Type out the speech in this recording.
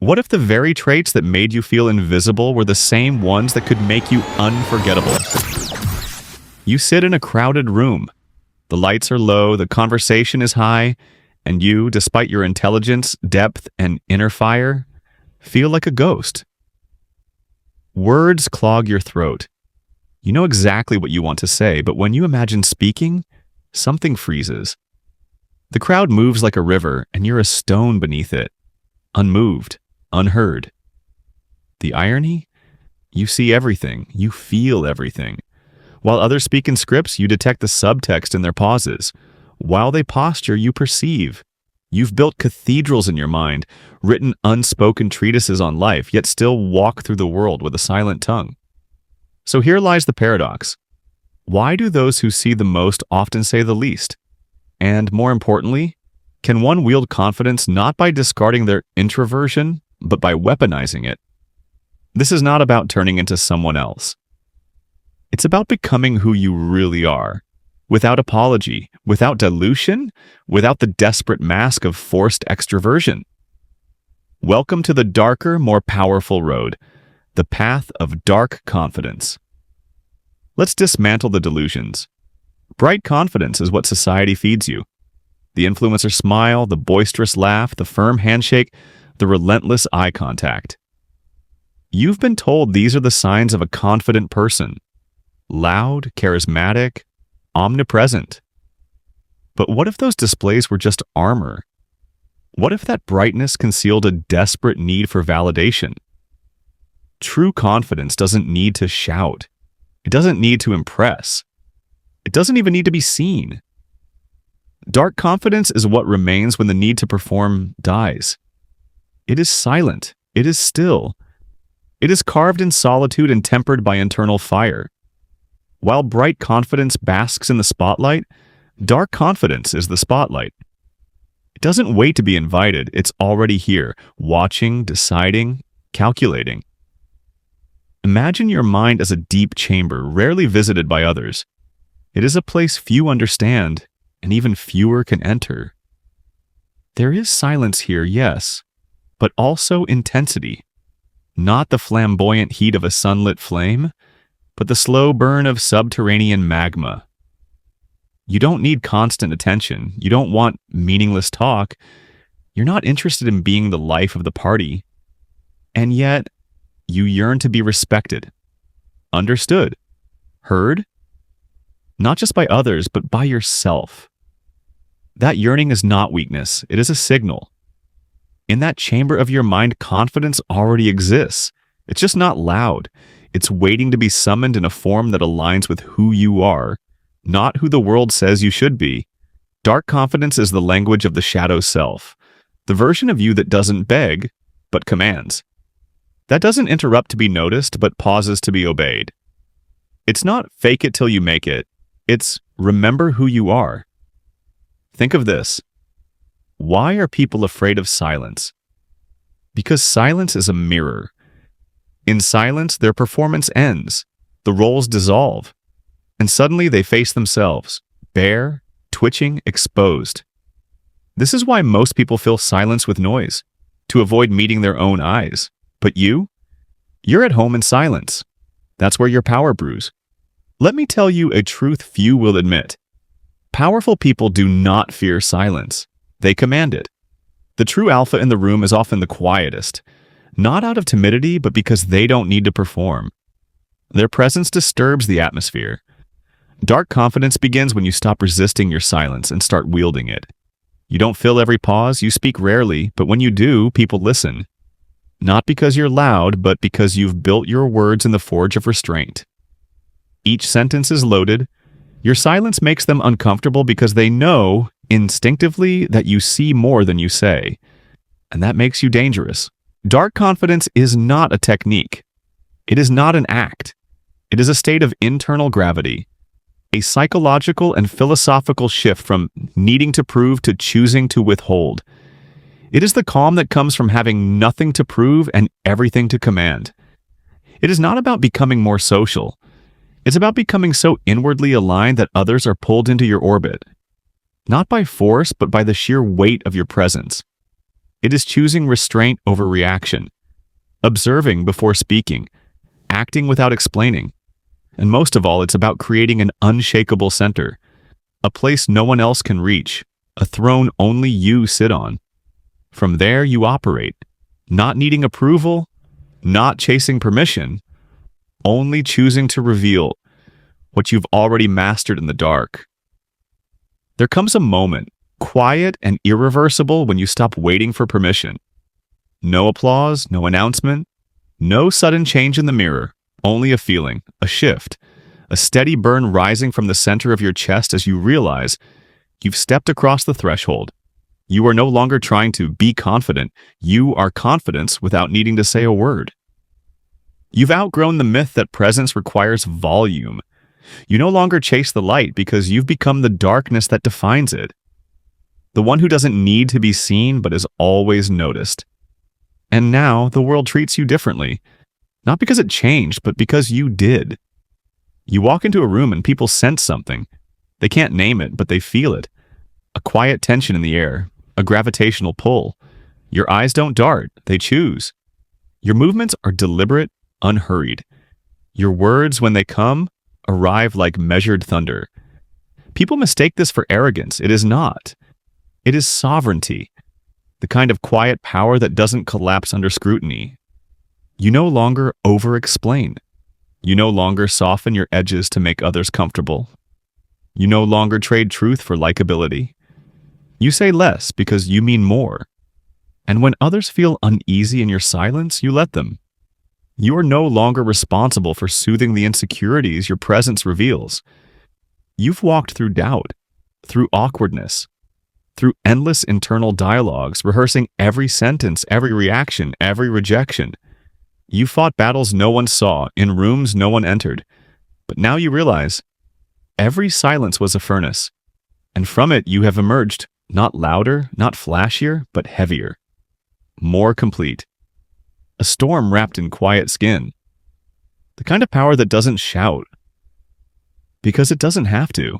What if the very traits that made you feel invisible were the same ones that could make you unforgettable? You sit in a crowded room. The lights are low, the conversation is high, and you, despite your intelligence, depth, and inner fire, feel like a ghost. Words clog your throat. You know exactly what you want to say, but when you imagine speaking, something freezes. The crowd moves like a river, and you're a stone beneath it, unmoved, unheard. The irony? You see everything, you feel everything. While others speak in scripts, you detect the subtext in their pauses. While they posture, you perceive. You've built cathedrals in your mind, written unspoken treatises on life, yet still walk through the world with a silent tongue. So here lies the paradox. Why do those who see the most often say the least? And more importantly, can one wield confidence not by discarding their introversion, but by weaponizing it? This is not about turning into someone else. It's about becoming who you really are, without apology, without dilution, without the desperate mask of forced extroversion. Welcome to the darker, more powerful road, the path of dark confidence. Let's dismantle the delusions. Bright confidence is what society feeds you. The influencer smile, the boisterous laugh, the firm handshake, the relentless eye contact. You've been told these are the signs of a confident person. Loud, charismatic, omnipresent. But what if those displays were just armor? What if that brightness concealed a desperate need for validation? True confidence doesn't need to shout. It doesn't need to impress. It doesn't even need to be seen. Dark confidence is what remains when the need to perform dies. It is silent. It is still. It is carved in solitude and tempered by internal fire. While bright confidence basks in the spotlight, dark confidence is the spotlight. It doesn't wait to be invited. It's already here, watching, deciding, calculating. Imagine your mind as a deep chamber, rarely visited by others. It is a place few understand, and even fewer can enter. There is silence here, yes, but also intensity. Not the flamboyant heat of a sunlit flame, but the slow burn of subterranean magma. You don't need constant attention. You don't want meaningless talk. You're not interested in being the life of the party. And yet, you yearn to be respected, understood, heard, not just by others, but by yourself. That yearning is not weakness. It is a signal. In that chamber of your mind, confidence already exists. It's just not loud. It's waiting to be summoned in a form that aligns with who you are, not who the world says you should be. Dark confidence is the language of the shadow self, the version of you that doesn't beg, but commands. That doesn't interrupt to be noticed, but pauses to be obeyed. It's not fake it till you make it. It's remember who you are. Think of this. Why are people afraid of silence? Because silence is a mirror. In silence, their performance ends, the roles dissolve, and suddenly they face themselves, bare, twitching, exposed. This is why most people fill silence with noise, to avoid meeting their own eyes. But you're at home in silence. That's where your power brews. Let me tell you a truth few will admit. Powerful people do not fear silence. They command it. The true alpha in the room is often the quietest, not out of timidity, but because they don't need to perform. Their presence disturbs the atmosphere. Dark confidence begins when you stop resisting your silence and start wielding it. You don't fill every pause, you speak rarely, but when you do, people listen. Not because you're loud, but because you've built your words in the forge of restraint. Each sentence is loaded. Your silence makes them uncomfortable because they know, instinctively, that you see more than you say. And that makes you dangerous. Dark confidence is not a technique. It is not an act. It is a state of internal gravity, a psychological and philosophical shift from needing to prove to choosing to withhold. It is the calm that comes from having nothing to prove and everything to command. It is not about becoming more social. It's about becoming so inwardly aligned that others are pulled into your orbit. Not by force, but by the sheer weight of your presence. It is choosing restraint over reaction, observing before speaking, acting without explaining. And most of all, it's about creating an unshakable center, a place no one else can reach, a throne only you sit on. From there, you operate, not needing approval, not chasing permission, only choosing to reveal what you've already mastered in the dark. There comes a moment, quiet and irreversible, when you stop waiting for permission. No applause, no announcement, no sudden change in the mirror, only a feeling, a shift, a steady burn rising from the center of your chest as you realize you've stepped across the threshold. You are no longer trying to be confident. You are confidence without needing to say a word. You've outgrown the myth that presence requires volume. You no longer chase the light because you've become the darkness that defines it. The one who doesn't need to be seen but is always noticed. And now the world treats you differently. Not because it changed, but because you did. You walk into a room and people sense something. They can't name it, but they feel it. A quiet tension in the air, a gravitational pull. Your eyes don't dart, they choose. Your movements are deliberate, unhurried. Your words, when they come, arrive like measured thunder. People mistake this for arrogance. It is not. It is sovereignty, the kind of quiet power that doesn't collapse under scrutiny. You no longer over-explain. You no longer soften your edges to make others comfortable. You no longer trade truth for likability. You say less because you mean more. And when others feel uneasy in your silence, you let them. You are no longer responsible for soothing the insecurities your presence reveals. You've walked through doubt, through awkwardness, through endless internal dialogues, rehearsing every sentence, every reaction, every rejection. You fought battles no one saw, in rooms no one entered. But now you realize, every silence was a furnace. And from it you have emerged, not louder, not flashier, but heavier. More complete. A storm wrapped in quiet skin. The kind of power that doesn't shout. Because it doesn't have to.